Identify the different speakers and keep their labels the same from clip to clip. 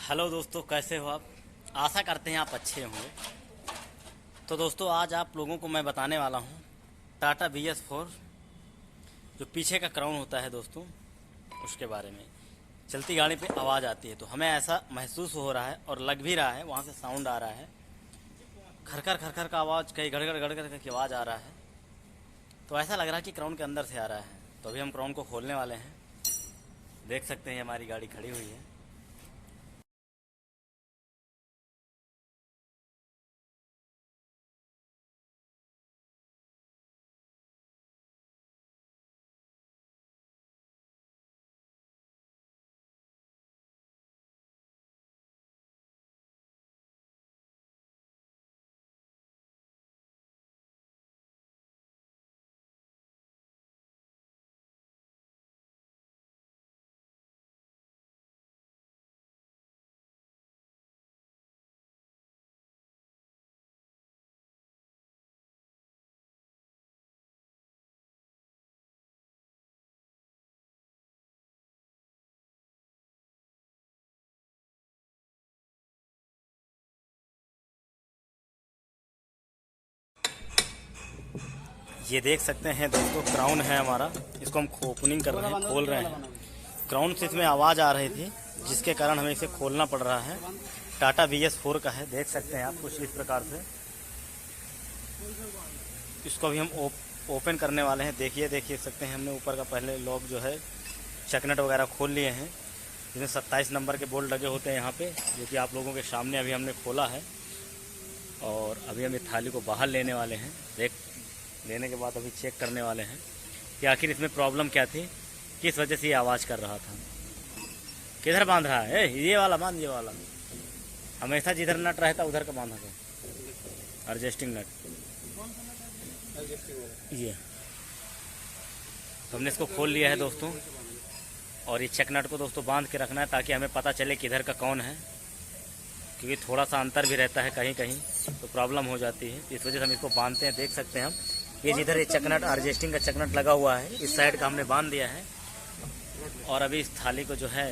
Speaker 1: Hello दोस्तों, कैसे हो आप। आशा करते हैं आप अच्छे होंगे। तो दोस्तों, आज आप लोगों को मैं बताने वाला हूँ टाटा BS4 जो पीछे का क्राउन होता है दोस्तों, उसके बारे में। चलती गाड़ी पे आवाज़ आती है तो हमें ऐसा महसूस हो रहा है और लग भी रहा है, वहाँ से साउंड आ रहा है, खरखर खरखर का आवाज़, कहीं गड़गड़ गड़गड़ की आवाज़ आ रहा है। तो ऐसा लग रहा है कि क्राउन के अंदर से आ रहा है। तो अभी हम क्राउन को खोलने वाले हैं। देख सकते हैं हमारी गाड़ी खड़ी हुई है। ये देख सकते हैं दोस्तों, क्राउन है हमारा। इसको हम ओपनिंग कर रहे हैं, खोल रहे हैं। क्राउन से इसमें आवाज़ आ रही थी, जिसके कारण हमें इसे खोलना पड़ रहा है। टाटा BS4 का है, देख सकते हैं आप कुछ इस प्रकार से। इसको अभी हम ओपन करने वाले हैं। देख सकते हैं हमने ऊपर का पहले लॉक जो है, चकनट वगैरह खोल लिए हैं, जिसमें 27 नंबर के बोल्ट लगे होते हैं यहाँ पे, जो कि आप लोगों के सामने अभी हमने खोला है। और अभी हम इस थाली को बाहर लेने वाले हैं। लेने के बाद अभी चेक करने वाले हैं कि आखिर इसमें प्रॉब्लम क्या थी, किस वजह से ये आवाज़ कर रहा था। किधर बांध रहा है? ये वाला बांध, ये वाला। हमेशा जिधर नट रहता उधर का बांधा था, एडजस्टिंग नट। ये तो हमने इसको खोल लिया है दोस्तों। और ये चेक नट को दोस्तों बांध के रखना है, ताकि हमें पता चले किधर का कौन है, क्योंकि थोड़ा सा अंतर भी रहता है, कहीं कहीं तो प्रॉब्लम हो जाती है। इस वजह से हम इसको बांधते हैं। देख सकते हैं हम, ये जिधर ये चकनट, एडजस्टिंग का चकनट लगा हुआ है, इस साइड का हमने बांध दिया है। और अभी इस थाली को जो है,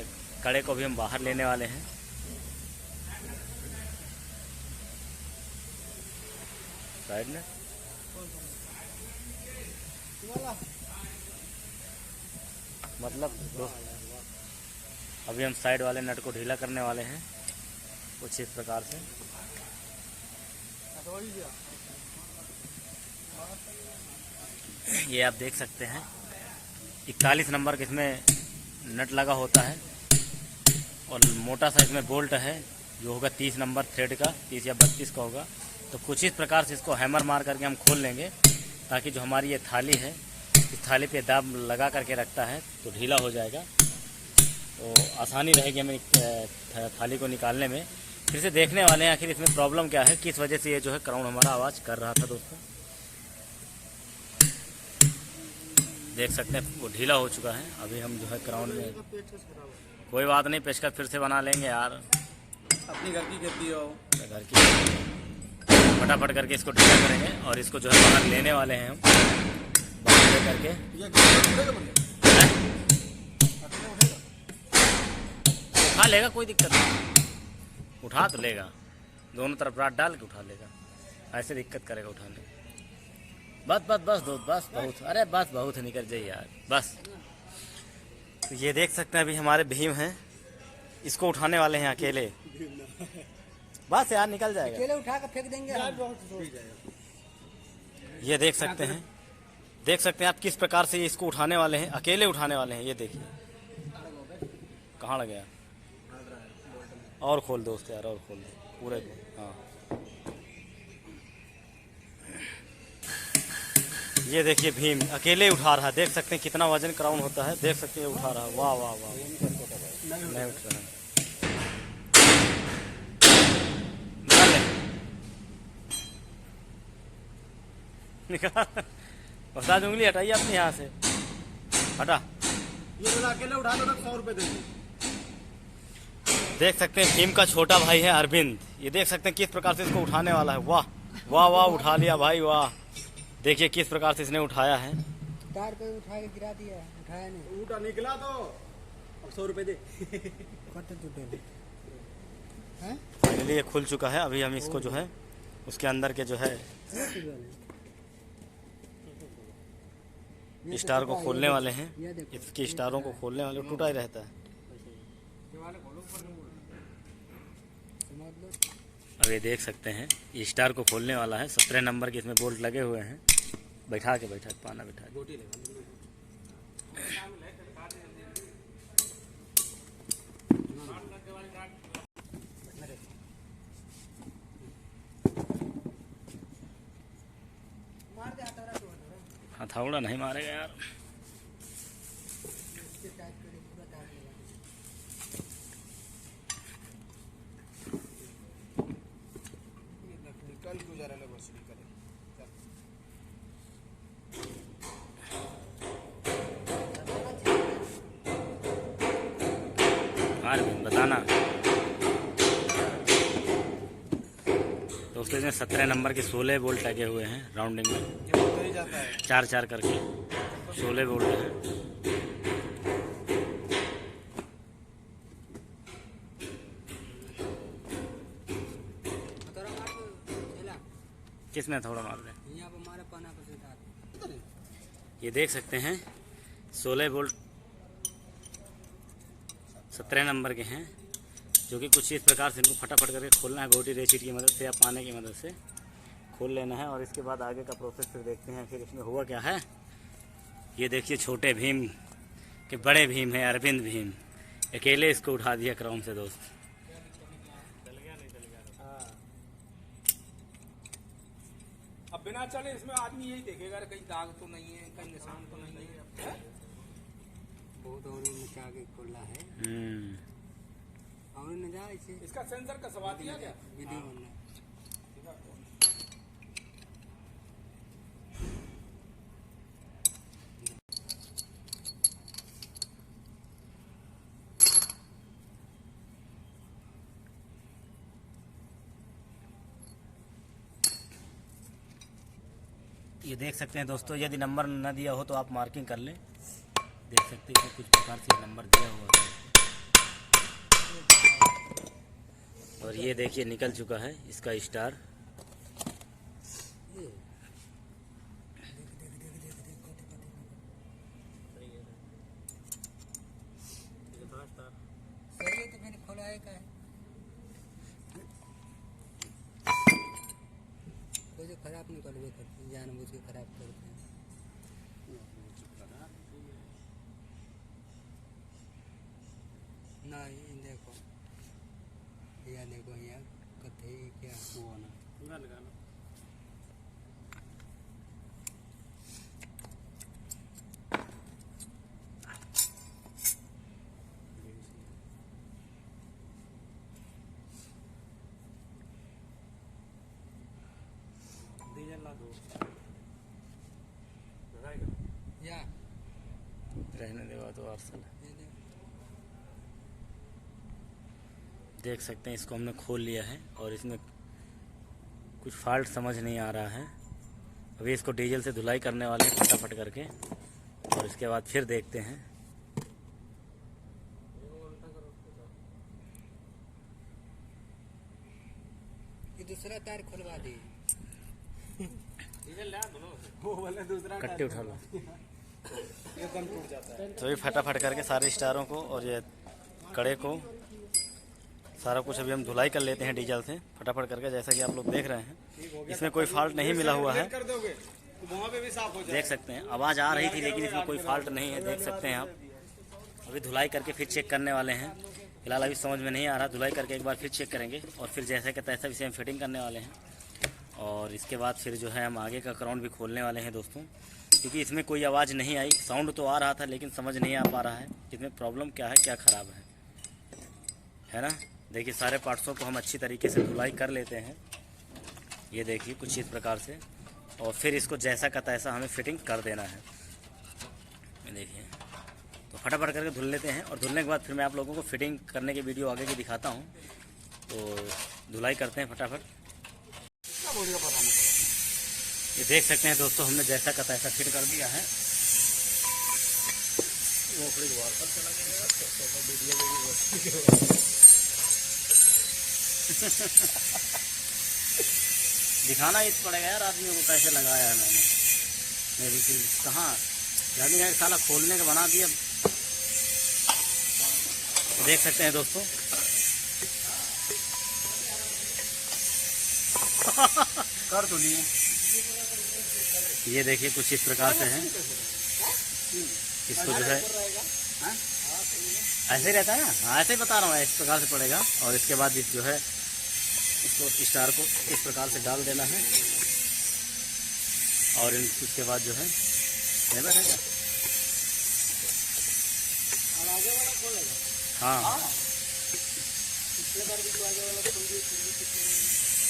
Speaker 1: कड़े को भी हम बाहर लेने वाले हैं। साइड में मतलब अभी हम साइड वाले नट को ढीला करने वाले हैं कुछ इस प्रकार से। ये आप देख सकते हैं 41 नंबर के इसमें नट लगा होता है, और मोटा सा इसमें बोल्ट है जो होगा 30 नंबर थ्रेड का, 30 या 32 का होगा। तो कुछ इस प्रकार से इसको हैमर मार करके हम खोल लेंगे, ताकि जो हमारी ये थाली है, इस थाली पे दाब लगा करके रखता है तो ढीला हो जाएगा, तो आसानी रहेगी हमें थाली को निकालने में। फिर से देखने वाले हैं आखिर इसमें प्रॉब्लम क्या है, किस वजह से ये जो है क्राउन हमारा आवाज़ कर रहा था दोस्तों। देख सकते हैं वो ढीला हो चुका है। अभी हम जो है क्राउन में, कोई बात नहीं, पेचकस फिर से बना लेंगे यार,
Speaker 2: अपनी घर की खेती हो।
Speaker 1: घर की फटाफट करके इसको ढीला करेंगे। और इसको जो है बाहर लेने वाले हैं हम, बाहर ले करके। उठा लेगा, कोई दिक्कत नहीं, उठा तो लेगा, दोनों तरफ रात डाल के उठा लेगा। ऐसे दिक्कत करेगा उठाने में। बस बस बस दोस्त, बस बहुत, अरे बस बहुत निकल जाइए यार, बस। तो ये देख सकते हैं अभी हमारे भीम हैं, इसको उठाने वाले हैं अकेले। बस यार निकल जाएगा,
Speaker 2: अकेले उठा कर फेंक देंगे।
Speaker 1: ये देख सकते हैं आप किस प्रकार से इसको उठाने वाले हैं, अकेले उठाने वाले हैं। ये देखिए कहाँ लग गया। और खोल दोस्त यार, और खोल दो पूरे को। हाँ, ये देखिए भीम अकेले उठा रहा है। देख सकते हैं कितना वजन क्राउन होता है, देख सकते हैं उठा रहा है। वाह वाह वाह, नहीं उठ रहा है। निकाल, उंगली हटाइए अपनी यहाँ से, हटा।
Speaker 2: ये बोला अकेले उठा लो, 100 रुपए देंगे।
Speaker 1: देख सकते हैं भीम का छोटा भाई है अरविंद। ये देख सकते हैं किस प्रकार से इसको उठाने वाला है। वाह वाह वाह, उठा लिया भाई, वाह। देखिए किस प्रकार से इसने उठाया है।
Speaker 2: तार पे उठा के गिरा दिया, उठाया नहीं, उठा निकला तो अब 100 रुपए दे। हैं?
Speaker 1: फाइनली ये खुल चुका है। अभी हम इसको जो है उसके अंदर के जो है स्टार को खोलने वाले हैं।
Speaker 2: ये देखो,
Speaker 1: इसके स्टारों को खोलने वाले, टूटा ही रहता है।
Speaker 2: समझ लो।
Speaker 1: अब ये देख सकते हैं ये स्टार को खोलने वाला है। 17 नंबर के इसमें बोल्ट लगे हुए हैं। बैठा के पाना बैठा के। हथौड़ा नहीं मारेगा यार।
Speaker 2: कल गुजारा ले बस निकल।
Speaker 1: मार बताना दोस्तों, इसमें 17 नंबर के 16 बोल्ट लगे हुए हैं राउंडिंग में।
Speaker 2: ये होता ही जाता है।
Speaker 1: 4-4 करके 16 बोल्ट हैं। किसमें थोड़ा मार दें?
Speaker 2: यहाँ पर मारे पाना पर सीधा।
Speaker 1: ये देख सकते हैं 16 बोल्ट 17 नंबर के हैं, जो कि कुछ इस प्रकार से इनको फटाफट करके खोलना है। गोटी रेचीट की मदद से या पाने की मदद से खोल लेना है। और इसके बाद आगे का प्रोसेस फिर देखते हैं फिर इसमें हुआ क्या है। ये देखिए छोटे भीम के बड़े भीम है अरविंद भीम, अकेले इसको उठा दिया क्राउन से दोस्त।
Speaker 2: अब बिना चले इसमें आदमी यही देखेगा कहीं दाग तो नहीं है, कहीं निशान तो नहीं है। बहुत और निकाल के खोला है। और न जा इसे इसका सेंसर का सवाल दिया क्या वीडियो बनना।
Speaker 1: ये देख सकते हैं दोस्तों, यदि नंबर न दिया हो तो आप मार्किंग कर लें। देख सकते हैं कुछ प्रकार से नंबर दिया हुआ है। और ये देखिए निकल चुका है इसका स्टार।
Speaker 2: सही है तो मैंने खोला है का कोई जो खराब नहीं करवे करते हैं, जानबूझ के खराब करते हैं। नहीं देखो यहाँ देखो यहाँ कथे क्या हुआ ना लगाना। या
Speaker 1: रहने देगा तो आर्सल है।
Speaker 2: ये देखो।
Speaker 1: देख सकते हैं इसको हमने खोल लिया है और इसमें कुछ फॉल्ट समझ नहीं आ रहा है। अभी इसको डीजल से धुलाई करने वाले हैं फटाफट करके, और इसके बाद फिर देखते हैं।
Speaker 2: ये दूसरा टायर खुलवा दी। वो वाला दूसरा
Speaker 1: कट्टे उठा लो।
Speaker 2: ये कम टूट जाता है।
Speaker 1: तो ये फटाफट करके सारे स्टारों को और ये कड़े को सारा कुछ अभी हम धुलाई कर लेते हैं डीजल से फटाफट करके। जैसा कि आप लोग देख रहे हैं इसमें कोई फॉल्ट नहीं मिला हुआ है।
Speaker 2: कर दोगे तो वहाँ पे भी साफ हो जाएगा।
Speaker 1: देख सकते हैं आवाज़ आ रही थी लेकिन इसमें कोई फॉल्ट नहीं है। देख सकते हैं आप। अभी धुलाई करके फिर चेक करने वाले हैं। फिलहाल अभी समझ में नहीं आ रहा, धुलाई करके एक बार फिर चेक करेंगे और फिर जैसे कि तैसा भी हम फिटिंग करने वाले हैं। और इसके बाद फिर जो है हम आगे का क्राउन भी खोलने वाले हैं दोस्तों, क्योंकि इसमें कोई आवाज़ नहीं आई। साउंड तो आ रहा था लेकिन समझ नहीं आ पा रहा है इसमें प्रॉब्लम क्या है, क्या ख़राब है ना। देखिए सारे पार्ट्सों को हम अच्छी तरीके से धुलाई कर लेते हैं। ये देखिए कुछ इस प्रकार से, और फिर इसको जैसा का तैसा हमें फिटिंग कर देना है। देखिए तो फटाफट करके धुल लेते हैं और धुलने के बाद फिर मैं आप लोगों को फिटिंग करने की वीडियो आगे की दिखाता हूँ। तो धुलाई करते हैं फटाफट। ये देख सकते हैं दोस्तों हमने जैसा का तैसा फिट कर दिया है। दिखाना ही पड़ेगा यार आदमियों को कैसे लगाया है मैंने। मेरी चीज कहाँ जाने का साला खोलने का बना दिया। देख सकते हैं दोस्तों।
Speaker 2: कर तो लिए
Speaker 1: ये देखिए कुछ इस प्रकार से है। इसको जो है ऐसे ही रहता है ना, हाँ ऐसे ही बता रहा हूँ, इस प्रकार से पड़ेगा। और इसके बाद इस जो है इसको स्टार को इस प्रकार से डाल देना है। और इसके बाद जो है नहीं बैठेगा। हाँ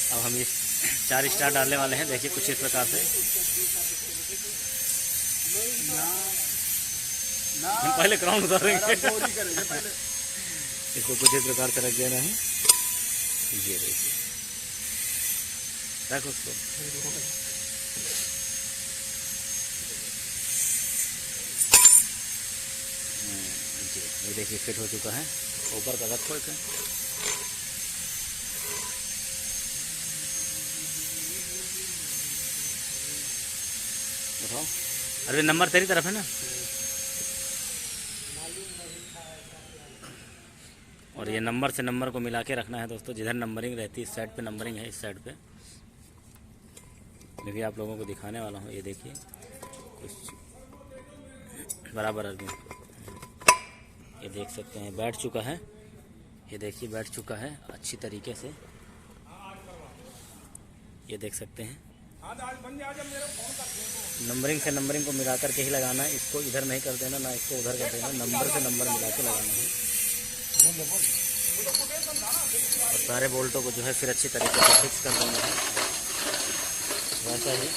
Speaker 1: अब हम ये 4 स्टार डालने वाले हैं। देखिए कुछ इस प्रकार से हम पहले क्राउन उतारेंगे। इसको कुछ इस प्रकार से रख देना है। ये देखिए रख उसको। ये देखिए फिट हो चुका है। ऊपर का रखो इसे। बताओ अरे नंबर तेरी तरफ है ना। और ये नंबर से नंबर को मिला के रखना है दोस्तों। जिधर नंबरिंग रहती है इस साइड पे नंबरिंग है, इस साइड पे मैं भी आप लोगों को दिखाने वाला हूँ। ये देखिए कुछ बराबर आदमी ये देख सकते हैं बैठ चुका है। ये देखिए बैठ चुका है अच्छी तरीके से। ये देख सकते हैं नंबरिंग से नंबरिंग को मिला कर के ही लगाना है। इसको इधर नहीं कर देना ना इसको उधर कर देना। नंबर से नंबर मिला के लगाना है। और सारे बोल्टों को जो है फिर अच्छी तरीके से फिक्स कर देना है वैसा ही।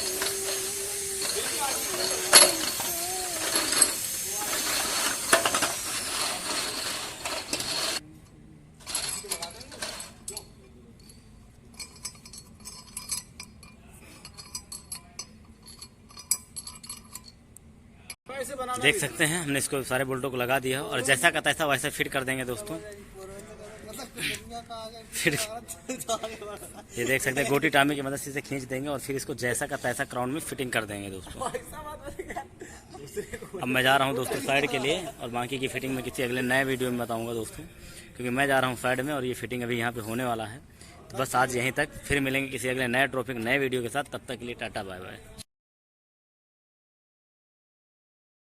Speaker 1: देख सकते हैं हमने इसको सारे बोल्टों को लगा दिया और जैसा का तैसा वैसा फिट कर देंगे दोस्तों। फिर ये देख सकते हैं गोटी टामी की मदद से इसे खींच देंगे और फिर इसको जैसा का तैसा क्राउन में फिटिंग कर देंगे दोस्तों। अब मैं जा रहा हूं दोस्तों साइड के लिए और बाकी की फिटिंग में किसी अगले नए वीडियो में बताऊंगा दोस्तों, क्योंकि मैं जा रहा हूं साइड में और ये फिटिंग अभी यहाँ पे होने वाला है। तो बस आज यहीं तक, फिर मिलेंगे किसी अगले नए टॉपिक नए वीडियो के साथ। तब तक के लिए टाटा बाय बाय।